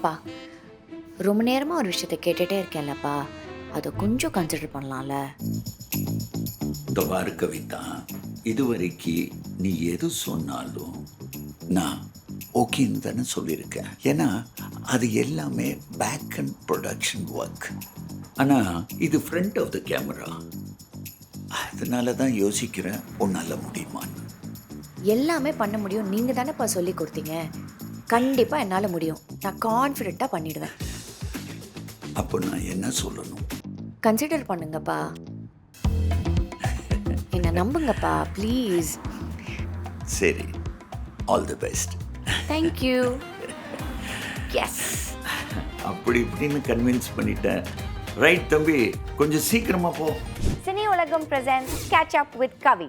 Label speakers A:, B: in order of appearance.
A: என்னப்பா ரொம்ப நேரமாக ஒரு விஷயத்தை கேட்டுகிட்டே இருக்கேன்லப்பா, அதை கொஞ்சம் கன்சிடர் பண்ணலாம்ல.
B: இந்த பாரு கவிதா, இதுவரைக்கு நீ எது சொன்னாலும் நான் ஓகேன்னு தானே சொல்லியிருக்கேன். ஏன்னா அது எல்லாமே பேக் அண்ட் ப்ரொடக்ஷன் ஒர்க். ஆனால் இது ஃப்ரண்ட் ஆஃப் த கேமரா. அதனால தான் யோசிக்கிறேன் உன்னால் முடியுமான்னு.
A: எல்லாமே பண்ண முடியும், நீங்கள் தானேப்பா சொல்லி கொடுத்தீங்க. கண்டிப்பாக என்னால் முடியும், நான் கான்ஃபிடென்ட்டாக பண்ணிடுவேன்.
B: அப்போ நான் என்ன சொல்லணும்?
A: கன்சிடர் பண்ணுங்கப்பா, என்னை நம்புங்கப்பா ப்ளீஸ்.
B: சரி, all the best.
A: Thank you. Yes.
B: அப்படி இப்படின்னு கன்வின்ஸ் பண்ணிட்டேன். ரைட் தம்பி, கொஞ்சம் சீக்கிரமாக போ.
C: சினி உலகம் presents Catch Up with Kavi.